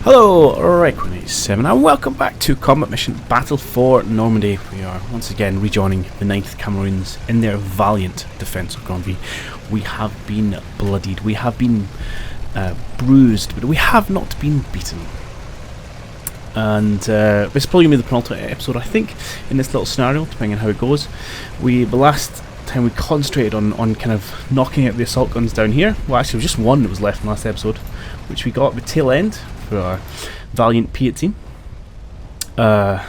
Hello, Requiem87 and welcome back to Combat Mission Battle for Normandy. We are once again rejoining the 9th Cameroons in their valiant defence of Normandy. We have been bloodied, we have been bruised, but we have not been beaten. And this is probably going to be the penultimate episode, I think, in this little scenario, depending on how it goes. The last time we concentrated on kind of knocking out the assault guns down here. Well, actually, it was just one that was left in the last episode, which we got at the tail end for our valiant P18. I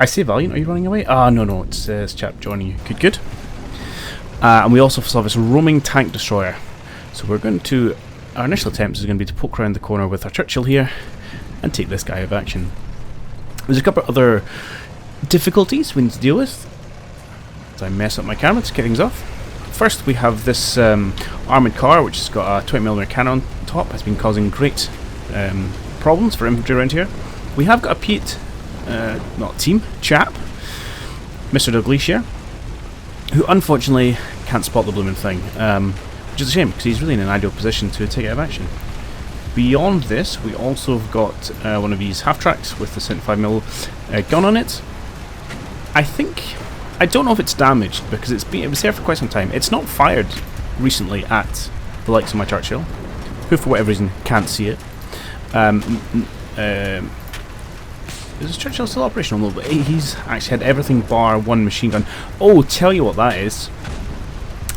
say valiant, are you running away? No, it's this chap joining you. Good. And we also saw this roaming tank destroyer. So we're going to, our initial attempt is going to be to poke around the corner with our Churchill here and take this guy out of action. There's a couple of other difficulties we need to deal with. As I mess up my camera to kick things off. First, we have this armoured car, which has got a 20mm cannon on top. Has been causing great problems for infantry around here. We have got a Pete, not team, chap, Mr. Douglas here, who unfortunately can't spot the blooming thing, which is a shame because he's really in an ideal position to take it out of action. Beyond this, we also have got one of these half-tracks with the 75mm gun on it. I don't know if it's damaged because it was there for quite some time. It's not fired recently at the likes of my Churchill, who for whatever reason can't see it. Is Churchill still operational? No, but he's actually had everything bar one machine gun. Oh, tell you what that is.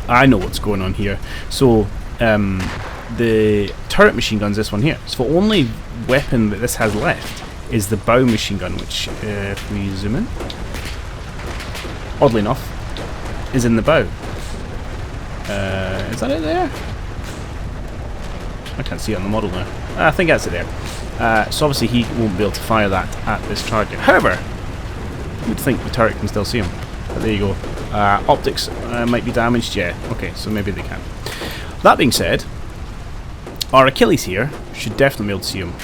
I know what's going on here. So, the turret machine gun's this one here. So the only weapon that this has left is the bow machine gun, which, if we zoom in, oddly enough, is in the bow. Is that it there? I can't see it on the model now. I think that's it there. So obviously he won't be able to fire that at this target. However, you would think the turret can still see him. But there you go. Optics might be damaged, yeah. Okay, so maybe they can. That being said, our Achilles here should definitely be able to see him.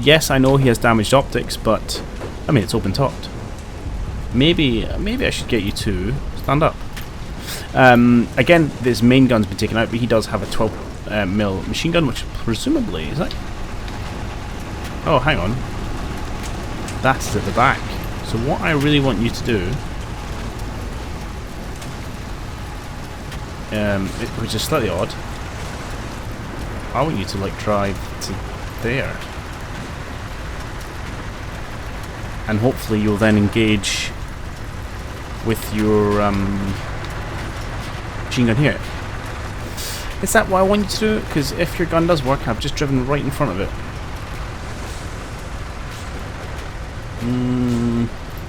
Yes, I know he has damaged optics, but I mean it's open-topped. Maybe I should get you to stand up. Again, this main gun's been taken out, but he does have a 12mm machine gun, which presumably is that. Oh, hang on. That's at the back. So what I really want you to do, which is slightly odd, I want you to like drive to there, and hopefully you'll then engage with your machine gun here. Is that what I want you to do? Because if your gun does work, I've just driven right in front of it.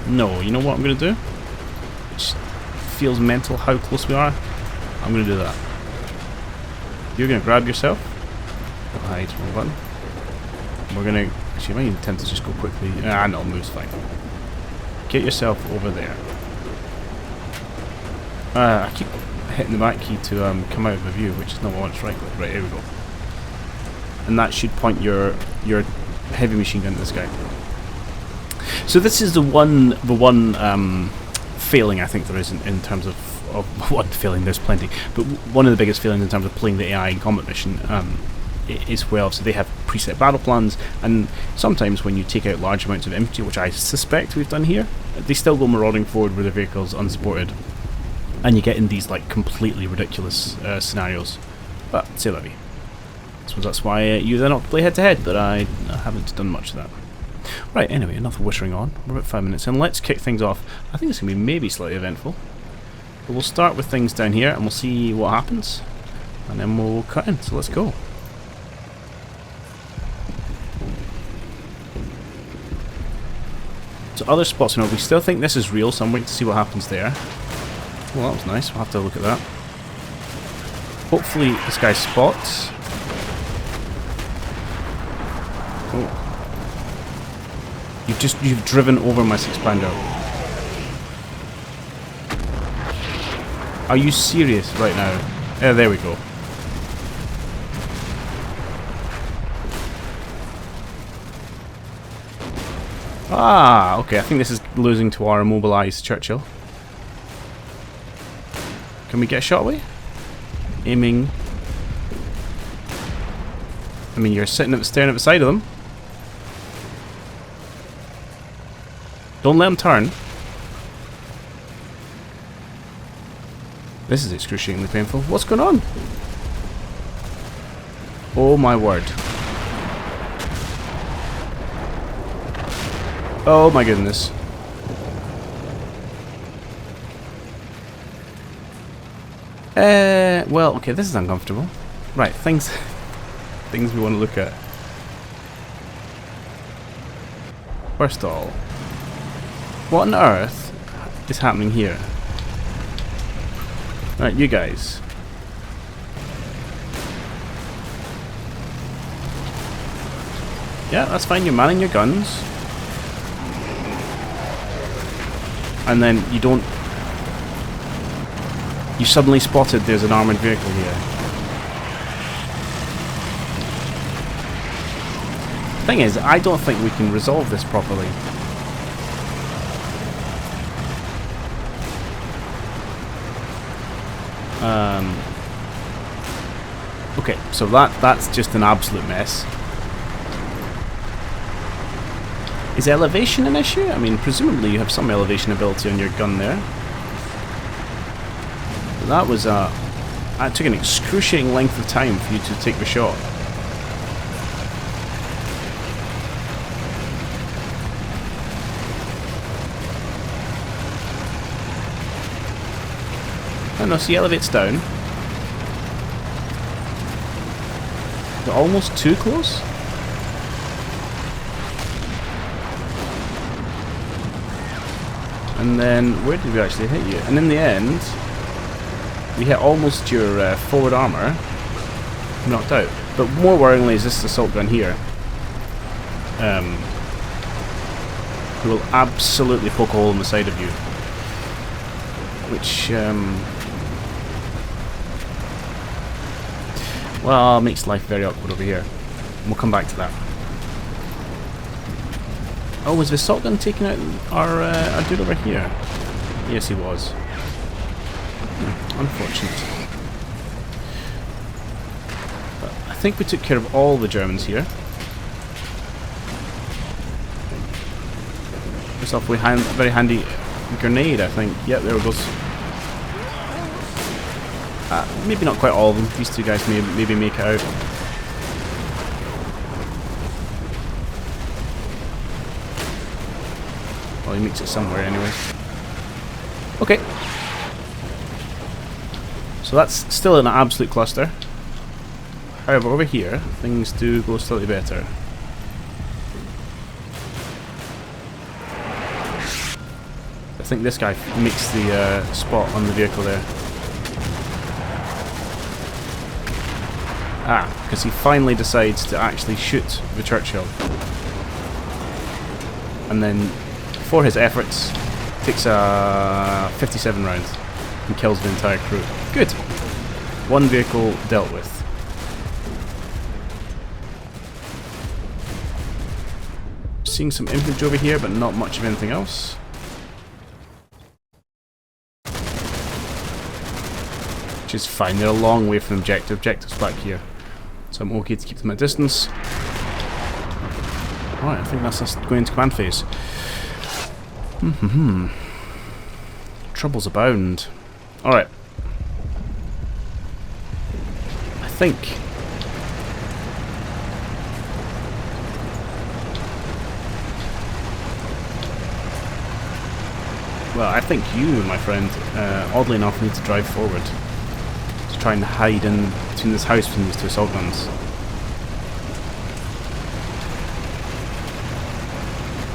No, you know what I'm going to do? It just feels mental how close we are. I'm going to do that. You're going to grab yourself. Hide, wrong button. We're going to... Actually, I might attempt to just go quickly. No, move's fine. Get yourself over there. I keep hitting the back key to come out of the view, which is not what I want. Right click. Right, here we go. And that should point your heavy machine gun to this guy. So this is the one failing I think there is in terms of one failing. There's plenty, but one of the biggest failings in terms of playing the AI in combat mission is where obviously they have preset battle plans, and sometimes when you take out large amounts of infantry, which I suspect we've done here, they still go marauding forward with their vehicles unsupported, and you get in these like completely ridiculous scenarios. But c'est la vie. I suppose that's why you then not play head to head, but I haven't done much of that. Right, anyway, enough whittering on. We're about 5 minutes in. Let's kick things off. I think it's going to be maybe slightly eventful. But we'll start with things down here and we'll see what happens. And then we'll cut in. So let's go. So other spots, we still think this is real, so I'm waiting to see what happens there. Well, that was nice. We'll have to look at that. Hopefully this guy spots. Oh. You've driven over my 6-pounder. Are you serious right now? Yeah, there we go. Ah, okay, I think this is losing to our immobilized Churchill. Can we get a shot away? Aiming. I mean, you're sitting at the staring at the side of them. Don't let him turn. This is excruciatingly painful. What's going on? Oh my word. Oh my goodness. Well, okay, this is uncomfortable. Right, things we want to look at. First of all, what on earth is happening here? Right, you guys. Yeah, that's fine, you're manning your guns. And then you don't... You suddenly spotted there's an armoured vehicle here. Thing is, I don't think we can resolve this properly. Okay, so that's just an absolute mess. Is elevation an issue? I mean, presumably you have some elevation ability on your gun there. But that was that took an excruciating length of time for you to take the shot. Oh no, so he elevates down. Is it almost too close? And then, where did we actually hit you? And in the end, we hit almost your forward armour, knocked out. But more worryingly is this assault gun here. Who will absolutely poke a hole in the side of you. Which, well, makes life very awkward over here. We'll come back to that. Oh, was the assault gun taking out our dude over here? Yes, he was. Unfortunate. But I think we took care of all the Germans here. First off, we very handy grenade, I think. Yep, there it goes. Maybe not quite all of them. These two guys may maybe make it out. Well, he makes it somewhere anyway. Okay. So that's still an absolute cluster. However, over here, things do go slightly better. I think this guy makes the spot on the vehicle there. Because he finally decides to actually shoot the Churchill. And then, for his efforts, takes 57 rounds and kills the entire crew. Good. One vehicle dealt with. Seeing some infantry over here, but not much of anything else. Which is fine, they're a long way from the objective. Objective's back here. So I'm okay to keep them at distance. Right, I think that's us going into command phase. Troubles abound. Alright. I think... Well, I think you, my friend, oddly enough, need to drive forward. To try and hide in between this house between these two assault guns.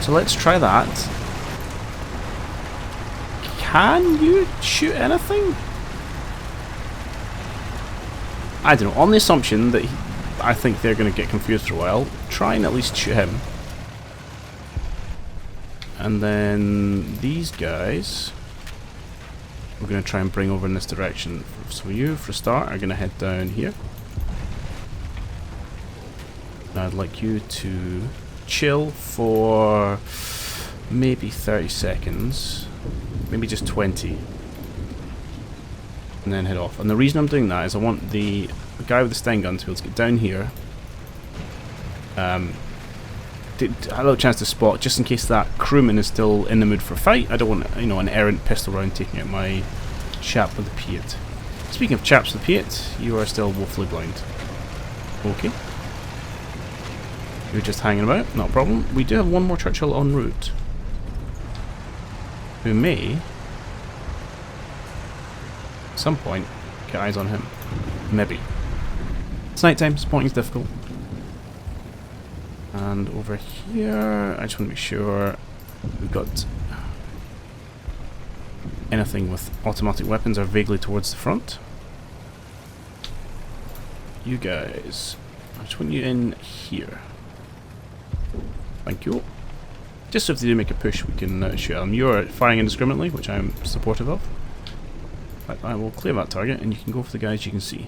So let's try that. Can you shoot anything? I don't know. On the assumption that I think they're going to get confused for a while, try and at least shoot him. And then these guys, we're going to try and bring over in this direction. So you, for a start, are going to head down here. Now I'd like you to chill for maybe 30 seconds. Maybe just 20. And then head off. And the reason I'm doing that is I want the guy with the Stein gun to be able to get down here. a little chance to spot, just in case that crewman is still in the mood for a fight. I don't want, you know, an errant pistol round taking out my chap with the Piat. Speaking of chaps with the Piat, you are still woefully blind. Okay. You're just hanging about, not a problem. We do have one more Churchill en route, who may, at some point, get eyes on him. Maybe. It's night time, spotting's difficult. And over here, I just want to make sure we've got anything with automatic weapons are vaguely towards the front. You guys, I just want you in here. Thank you. Just so if they do make a push, we can shoot them. You're firing indiscriminately, which I'm supportive of. But I will clear that target, and you can go for the guys you can see.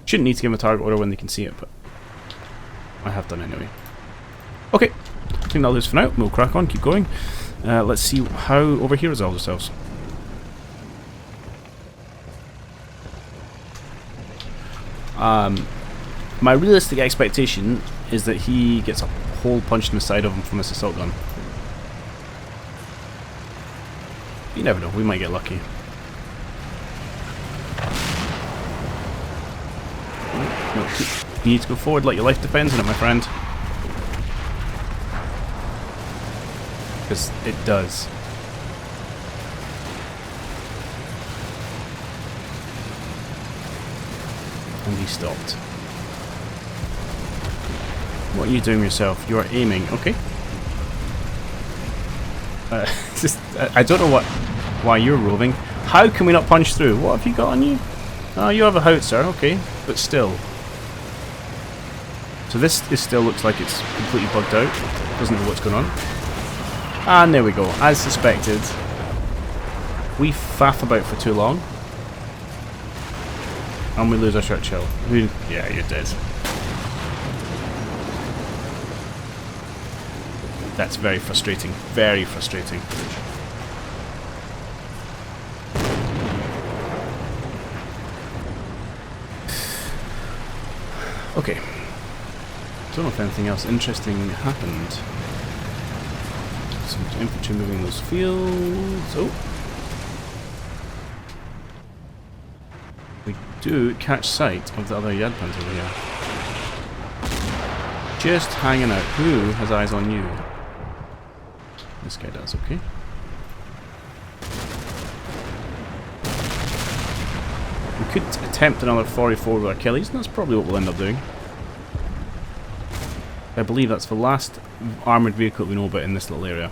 Shouldn't need to give them a target order when they can see it, but I have done anyway. Okay, I think that'll do this for now. We'll crack on, keep going. Let's see how over here resolves ourselves. My realistic expectation is that he gets a hole punched in the side of him from this assault gun. You never know, we might get lucky. No, you need to go forward like your life depends on it, my friend. Because it does. And he stopped. What are you doing yourself? You are aiming. Okay. I don't know why you're roving. How can we not punch through? What have you got on you? Oh, you have a howitzer. Okay, but still. So this still looks like it's completely bugged out. Doesn't know what's going on. And there we go. As suspected, we faff about for too long, and we lose our Churchill. Yeah, you're dead. That's very frustrating. Very frustrating. Okay. Don't know if anything else interesting happened. Some infantry moving those fields. Oh. We do catch sight of the other Yadpans over here. Just hanging out. Who has eyes on you? This guy does, okay. We could attempt another 44 with our Achilles, and that's probably what we'll end up doing. I believe that's the last armoured vehicle we know about in this little area.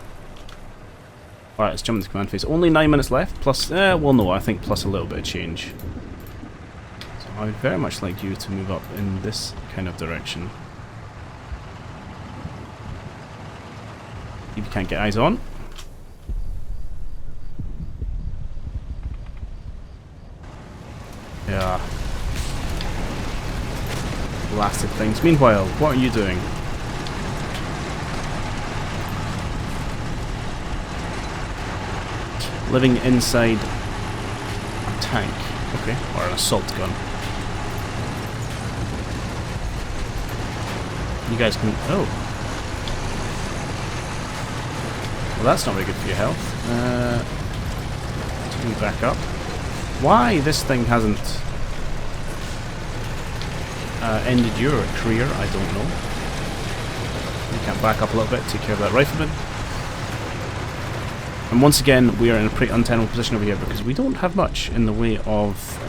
Alright, let's jump into command phase. Only 9 minutes left, plus, well no, I think plus a little bit of change. So I would very much like you to move up in this kind of direction. If you can't get eyes on. Yeah. Blasted things. Meanwhile, what are you doing? Living inside a tank. Okay. Or an assault gun. You guys can... Oh. Well, that's not very good for your health. Let's move back up. Why this thing hasn't ended your career, I don't know. We can back up a little bit, take care of that rifleman. And once again, we are in a pretty untenable position over here because we don't have much in the way of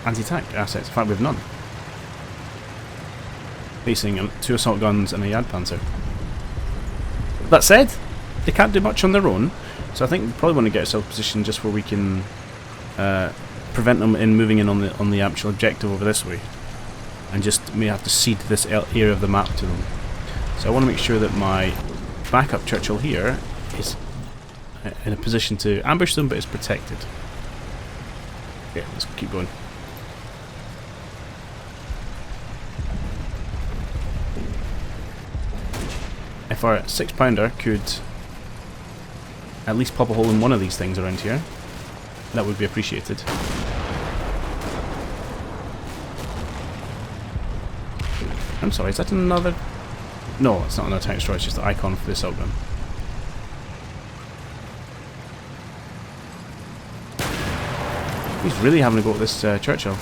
anti-tank assets. In fact, we have none. Facing 2 assault guns and a Jagdpanzer. That said, they can't do much on their own, so I think we probably want to get ourselves positioned just where we can prevent them in moving in on the actual objective over this way, and just may have to cede this area of the map to them. So I want to make sure that my backup Churchill here is in a position to ambush them, but is protected. Okay, let's keep going. If our 6-pounder could at least pop a hole in one of these things around here, that would be appreciated. I'm sorry, is that another... No, it's not another tank destroyer, it's just the icon for the assault gun. He's really having to go at this Churchill.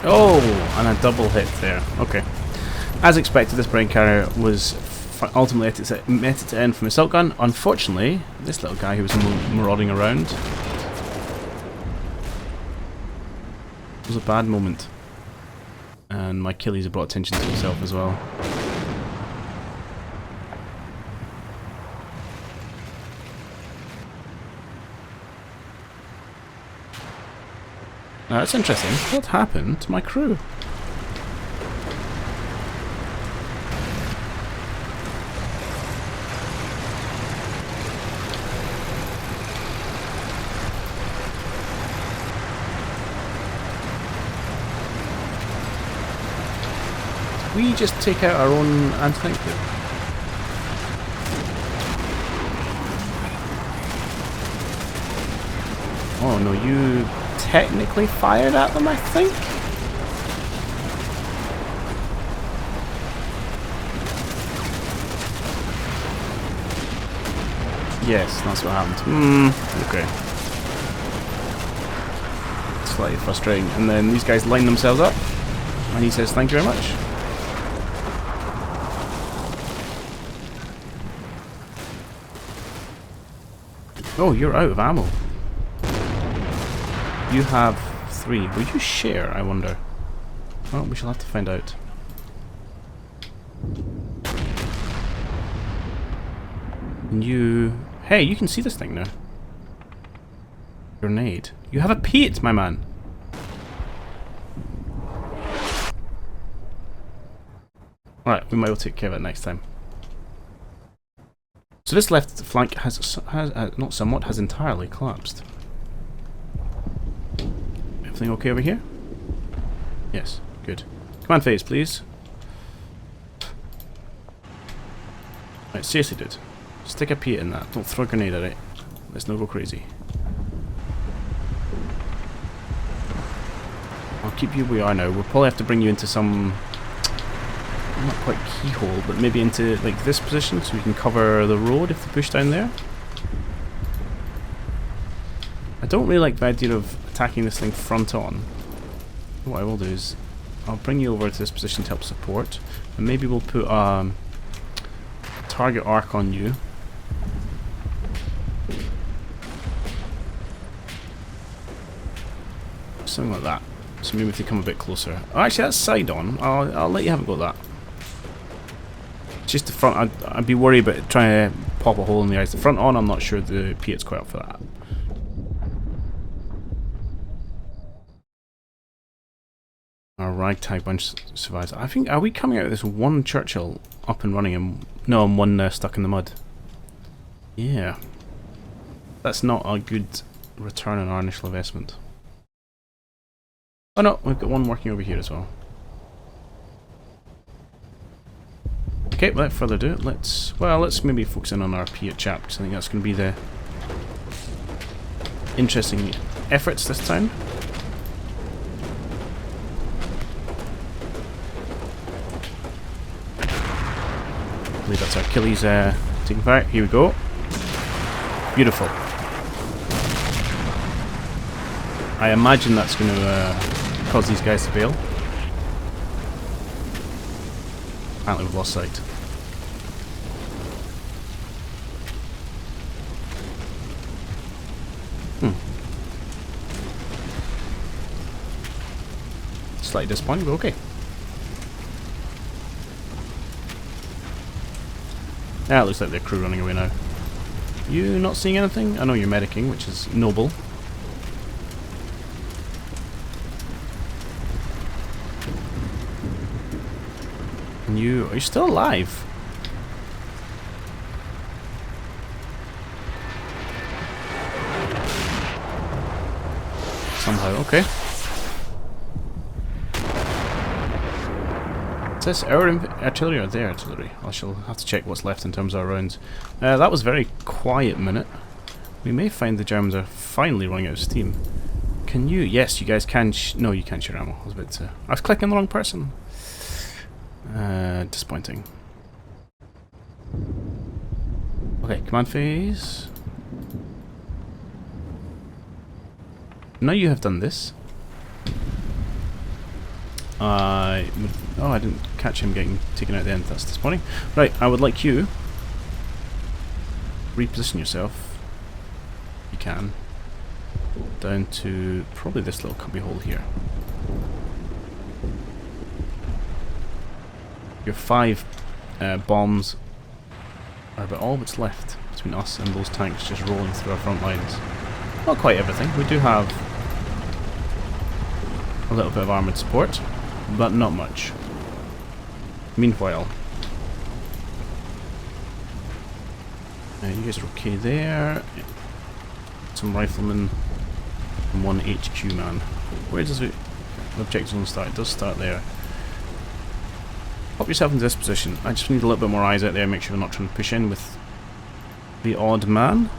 Oh, and a double hit there. Okay. As expected, this brain carrier was ultimately met its end from assault gun. Unfortunately, this little guy who was marauding around was a bad moment. And my Achilles had brought attention to himself as well. Now that's interesting. What happened to my crew? We just take out our own anti-tank crew. Oh no, you technically fired at them, I think? Yes, that's what happened. Okay. Slightly frustrating. And then these guys line themselves up. And he says, thank you very much. Oh, you're out of ammo. You have 3. Will you share, I wonder? Well, we shall have to find out. And you... Hey, you can see this thing now. Grenade. You have a Pete, my man. Alright, we might well take care of it next time. So this left flank has not somewhat, has entirely collapsed. Everything okay over here? Yes, good. Command phase, please. Right, seriously, dude. Stick a P in that. Don't throw a grenade at it. Let's not go crazy. I'll keep you where we are now. We'll probably have to bring you into some... not quite keyhole, but maybe into like this position so we can cover the road if they push down there. I don't really like the idea of attacking this thing front on. What I will do is I'll bring you over to this position to help support, and maybe we'll put target arc on you. Something like that. So maybe if they come a bit closer. Oh, actually, that's side on. I'll let you have a go at that. Just the front, I'd be worried about trying to pop a hole in the ice. The front on, I'm not sure the P8's quite up for that. Our ragtag bunch survives. I think, are we coming out of this one Churchill up and running and no, and one stuck in the mud? Yeah. That's not a good return on our initial investment. Oh no, we've got one working over here as well. Okay, without further ado, let's maybe focus in on our P8 chap, because I think that's going to be the interesting efforts this time. I believe that's our Achilles taking fire. Here we go. Beautiful. I imagine that's going to cause these guys to bail. Apparently we've lost sight. Slightly disappointing, but okay. Ah, it looks like their crew running away now. You not seeing anything? I know you're medicing, which is noble. And are you still alive? Somehow, okay. Is this our artillery or their artillery? I shall have to check what's left in terms of our rounds. That was a very quiet minute. We may find the Germans are finally running out of steam. Can you? Yes, you guys can. No, you can't share ammo. I was about to. I was clicking the wrong person. Disappointing. Okay, command phase. Now you have done this. I didn't catch him getting taken out at the end. That's disappointing. Right, I would like you reposition yourself. You can down to probably this little cubby hole here. Your 5 bombs are about all that's left between us and those tanks just rolling through our front lines. Not quite everything. We do have a little bit of armoured support, but not much. Meanwhile, you guys are okay there. Some riflemen and 1 HQ man. Where does the objective zone start? It does start there. Pop yourself into this position. I just need a little bit more eyes out there, make sure we're not trying to push in with the odd man.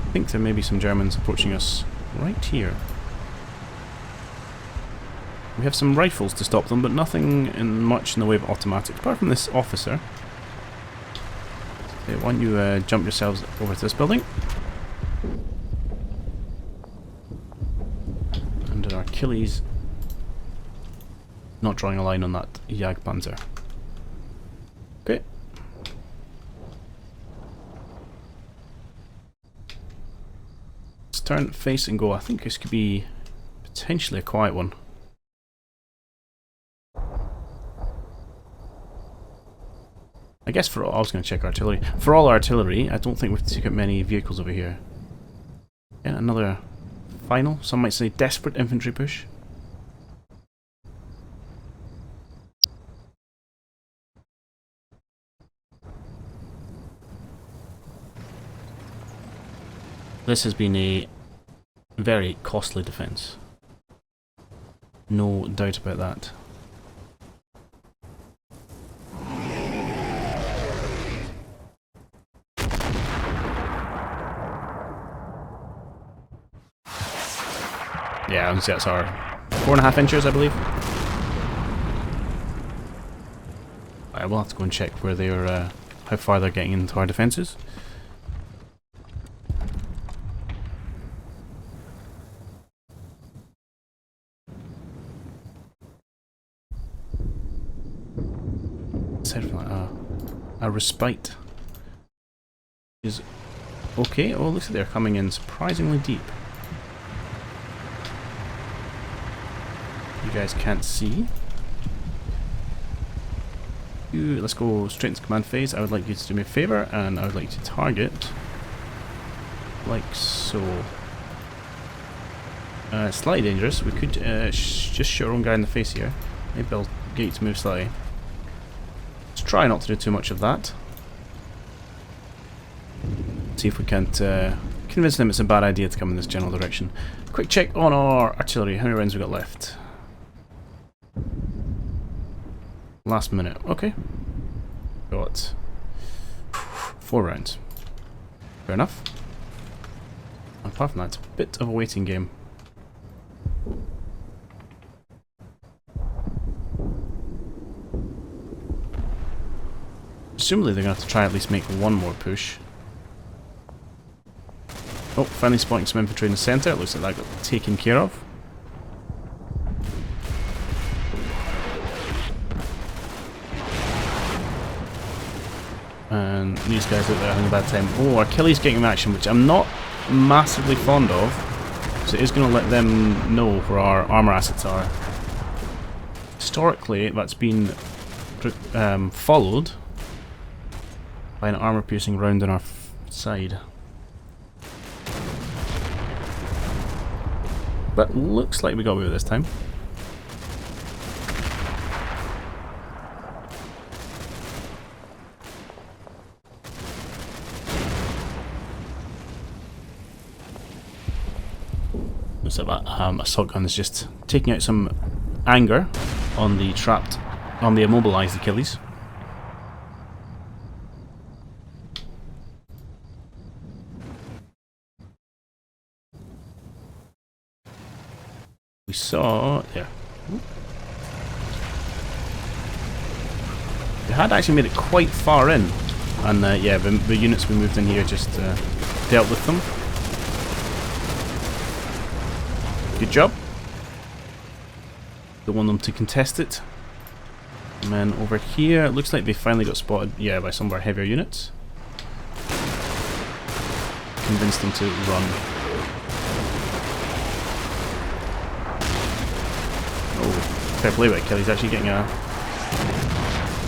I think there may be some Germans approaching us right here. We have some rifles to stop them, but nothing much in the way of automatics, apart from this officer. Okay, why don't you jump yourselves over to this building. And our Achilles not drawing a line on that Jagdpanzer. Okay. Let's turn, face and go. I think this could be potentially a quiet one. I guess for all, I was going to check artillery. For all artillery, I don't think we have to take out many vehicles over here. Yeah, another final, some might say desperate infantry push. This has been a very costly defence. No doubt about that. Yeah, that's our 4.5 inches, I believe. I will have to go and check where they're, how far they're getting into our defences. A respite is okay. Oh, looks like they're coming in surprisingly deep. You guys can't see. Let's go straight into command phase. I would like you to do me a favour, and I would like to target like so. Slightly dangerous. We could just shoot our own guy in the face here. Maybe I'll get you to move slightly. Let's try not to do too much of that. See if we can't convince them it's a bad idea to come in this general direction. Quick check on our artillery. How many rounds we got left? Last minute. Okay. Got 4 rounds. Fair enough. Apart from that, it's a bit of a waiting game. Presumably they're going to have to try at least make one more push. Oh, finally spotting some infantry in the centre. It looks like that got taken care of. And these guys out there having a bad time. Oh, our Achilles getting in action, which I'm not massively fond of. So it is going to let them know where our armour assets are. Historically, that's been followed by an armour-piercing round on our side. But looks like we got away with this time. Looks like that assault gun is just taking out some anger on the trapped on the immobilised Achilles. We saw... yeah. They had actually made it quite far in. And yeah, the units we moved in here just dealt with them. Good job. Don't want them to contest it. And then over here, it looks like they finally got spotted, yeah, by some of our heavier units. Convinced them to run. Oh, fair play with Achilles actually getting a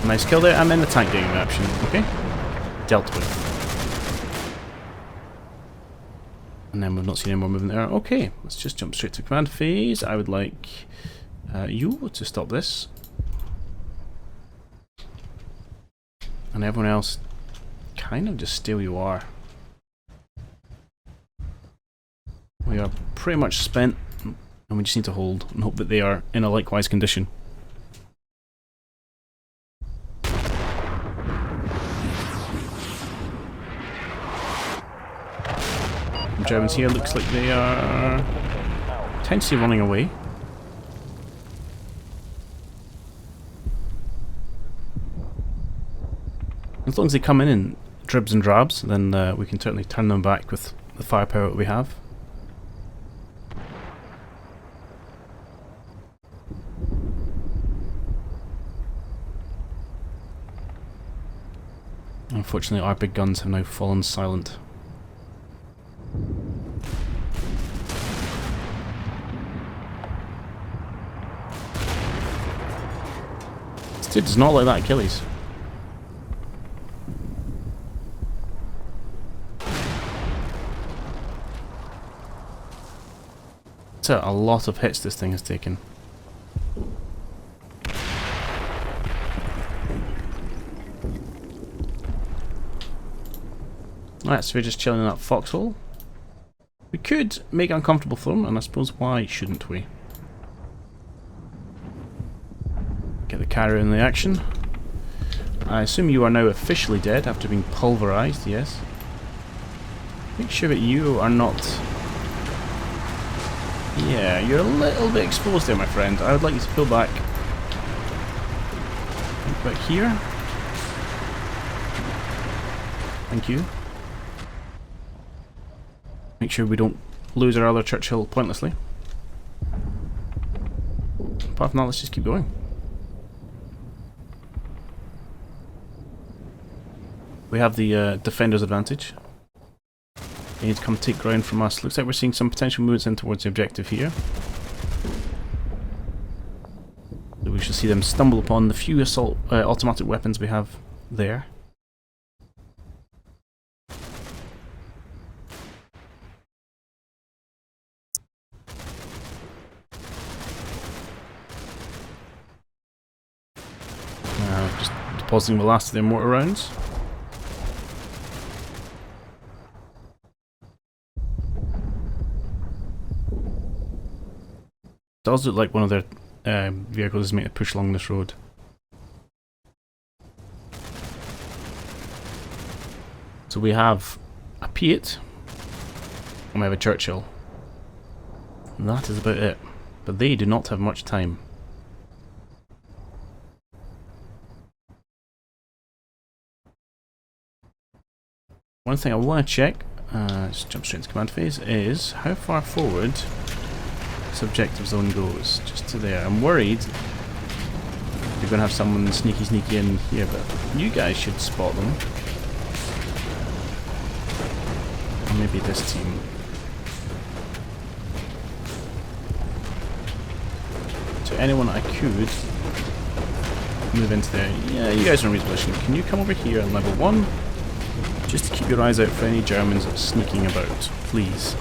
nice kill there, and then the tank getting an option. Okay, dealt with. And then we've not seen any more movement there. Okay, let's just jump straight to command phase. I would like you to stop this. And everyone else kind of just stay where you are. We are pretty much spent, and we just need to hold and hope that they are in a likewise condition. The Germans here looks like they are potentially running away. As long as they come in dribs and drabs, then we can certainly turn them back with the firepower that we have. Unfortunately, our big guns have now fallen silent. This dude does not like that Achilles. That's a lot of hits this thing has taken. Alright, so we're just chilling in that foxhole. We could make it uncomfortable for them, and I suppose why shouldn't we? Get the carrier in the action. I assume you are now officially dead after being pulverized, yes. Make sure that you are not... yeah, you're a little bit exposed there, my friend. I would like you to pull back. Back here. Thank you. Make sure we don't lose our other Churchill pointlessly. Apart from that, let's just keep going. We have the defender's advantage. They need to come take ground from us. Looks like we're seeing some potential movements in towards the objective here. So we shall see them stumble upon the few assault automatic weapons we have there. Just depositing the last of their mortar rounds. It does look like one of their vehicles is made to push along this road. So we have a Piat and we have a Churchill. And that is about it. But they do not have much time. One thing I want to check, just jump straight into command phase, is how far forward this objective zone goes. Just to there. I'm worried you're going to have someone sneaky in here, but you guys should spot them. Or maybe this team. So anyone I could move into there. Yeah, you guys are in reasonable position. Can you come over here on level 1? Just to keep your eyes out for any Germans sneaking about, please.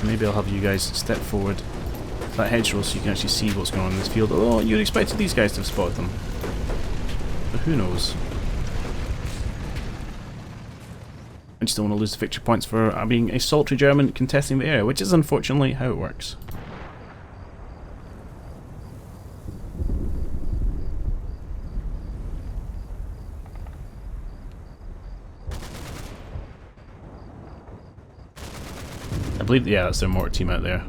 Maybe I'll have you guys step forward to that hedgerow so you can actually see what's going on in this field. Oh, you'd expect these guys to have spotted them. But who knows? I just don't want to lose the victory points for being a sultry German contesting the area, which is unfortunately how it works. I believe, yeah, that's their mortar team out there.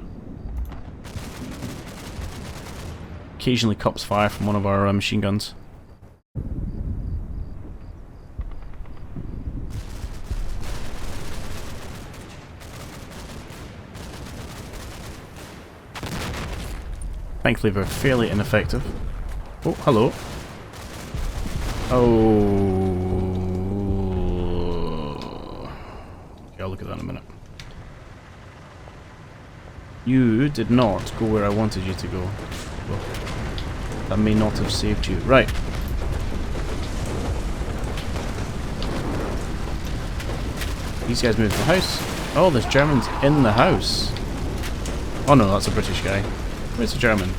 Occasionally cups fire from one of our machine guns. Thankfully they're fairly ineffective. Oh, hello. Oh. Okay, I'll look at that in a minute. You did not go where I wanted you to go. Well, that may not have saved you. Right. These guys moved to the house. Oh, there's Germans in the house. Oh no, that's a British guy. Where's the German?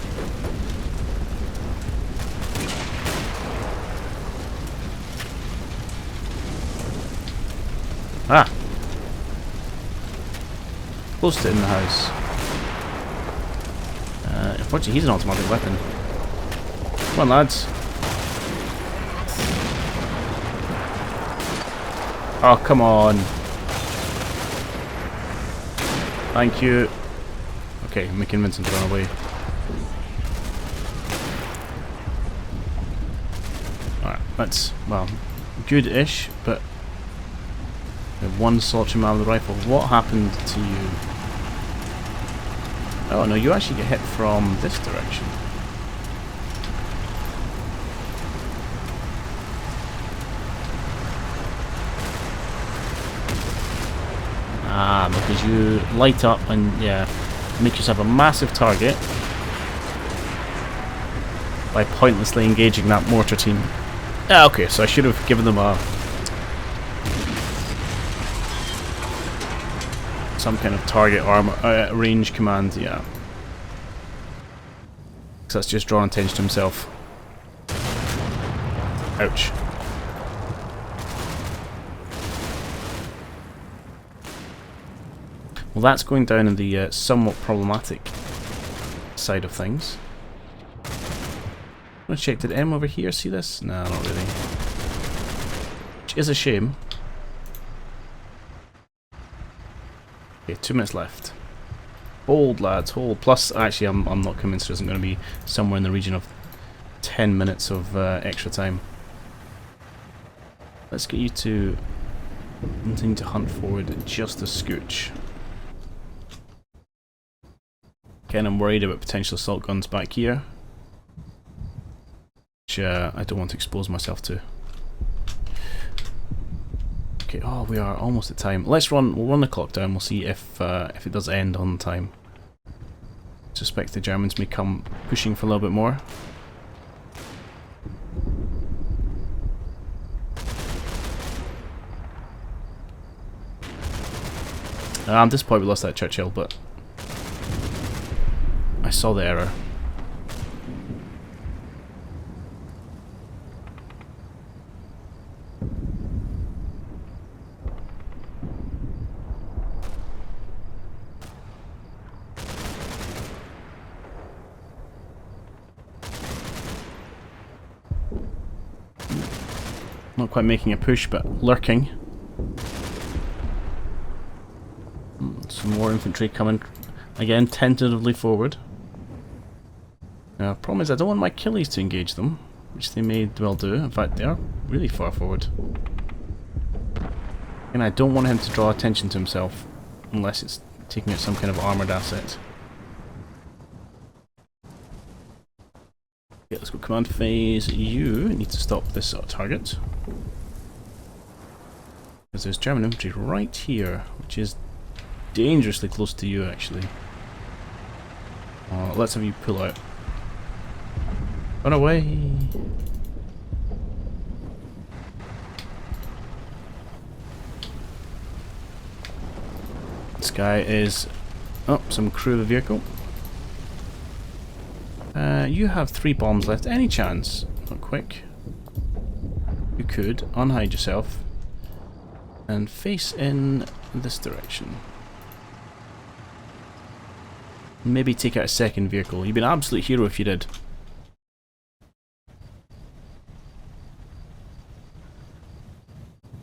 Ah! Close to in the house. Unfortunately, he's an automatic weapon. Come on, lads. Oh, come on. Thank you. Okay, let me convince him to run away. Alright, that's, well, good-ish, but we have one solitary man with a rifle. What happened to you? Oh no, you actually get hit from this direction. Ah, because you light up and, yeah, make yourself a massive target by pointlessly engaging that mortar team. Ah, okay, so I should have given them a some kind of target armor range command, yeah. Because that's just drawing attention to himself. Ouch. Well, that's going down in the somewhat problematic side of things. I'm gonna check, did M over here see this? No, not really. Which is a shame. Okay, 2 minutes left. Hold, lads, hold. Plus, actually, I'm not convinced there isn't going to be somewhere in the region of 10 minutes of extra time. Let's get you to continue to hunt forward just a scooch. Again, I'm worried about potential assault guns back here, which I don't want to expose myself to. Okay, oh, we are almost at time. Let's run. We'll run the clock down. We'll see if it does end on time. Suspect the Germans may come pushing for a little bit more. At this point we lost that Churchill, but I saw the error. Not quite making a push, but lurking. Some more infantry coming, again, tentatively forward. Now, problem is I don't want my killies to engage them, which they may well do. In fact, they are really far forward. And I don't want him to draw attention to himself, unless it's taking out some kind of armoured asset. Okay, let's go command phase. You need to stop this target. Because there's German infantry right here, which is dangerously close to you, actually. Let's have you pull out. Run away! This guy is... oh, some crew of a vehicle. You have 3 bombs left. Any chance? Not quick. You could unhide yourself and face in this direction. Maybe take out a second vehicle. You'd be an absolute hero if you did.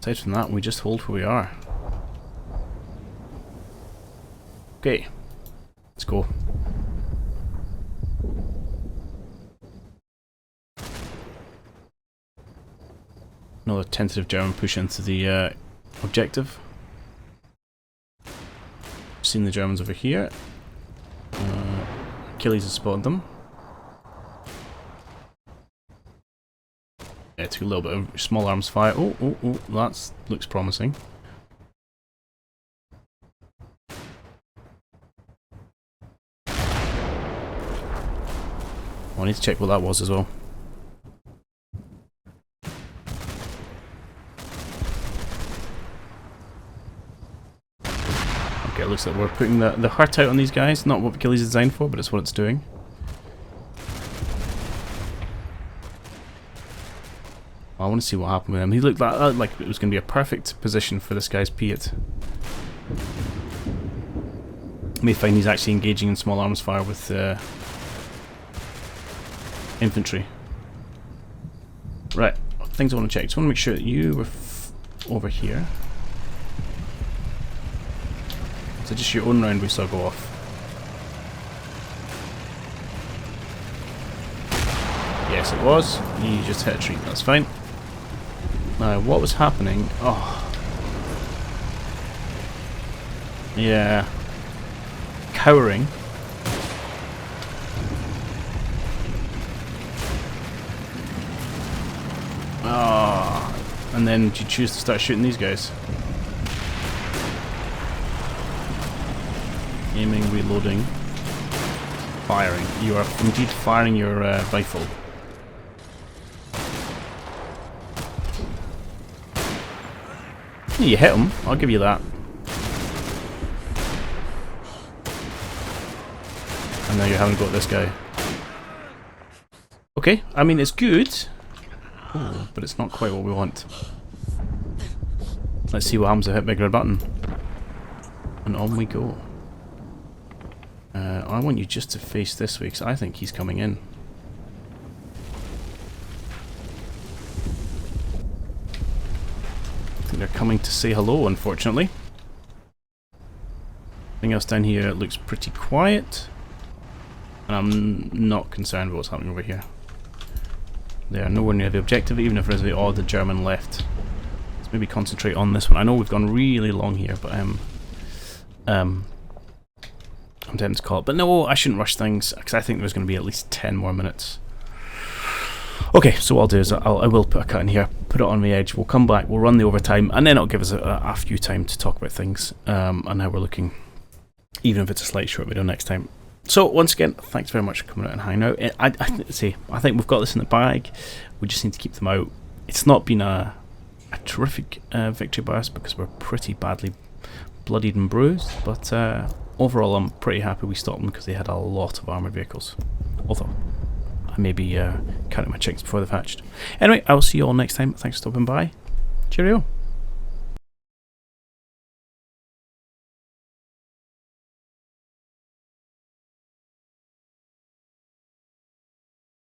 Aside from that, we just hold where we are. Okay, let's go. Another tentative German push into the objective. Seen the Germans over here. Achilles has spotted them. Yeah, took a little bit of small arms fire. Oh, that looks promising. Oh, I need to check what that was as well. Okay, it looks like we're putting the hurt out on these guys. Not what Achilles is designed for, but it's what it's doing. I want to see what happened with him. He looked like it was going to be a perfect position for this guy's Piat. You may find he's actually engaging in small arms fire with infantry. Right, things I want to check. Just want to make sure that you were over here. So just your own round we saw go off. Yes, it was. You just hit a tree. That's fine. Now, what was happening? Oh, yeah, cowering. And then you choose to start shooting these guys. Aiming, reloading, firing. You are indeed firing your rifle. You hit him, I'll give you that. And now you're having to go at this guy. Okay, I mean it's good. Ooh, but it's not quite what we want. Let's see what happens to hit bigger button. And on we go. I want you just to face this way because I think he's coming in. I think they're coming to say hello, unfortunately. Everything else down here looks pretty quiet. And I'm not concerned about what's happening over here. They are nowhere near the objective, even if there's the odd German left. Let's maybe concentrate on this one. I know we've gone really long here, but I'm tempted to call it. But no, I shouldn't rush things, because I think there's going to be at least 10 more minutes. Okay, so what I'll do is I will put a cut in here, put it on the edge, we'll come back, we'll run the overtime, and then it'll give us a few time to talk about things, and how we're looking, even if it's a slight short video next time. So once again, thanks very much for coming out and hanging out. I think we've got this in the bag. We just need to keep them out. It's not been a terrific victory by us because we're pretty badly bloodied and bruised, but overall I'm pretty happy we stopped them because they had a lot of armoured vehicles. Although I may be counting my chicks before they've hatched. Anyway, I will see you all next time. Thanks for stopping by. Cheerio.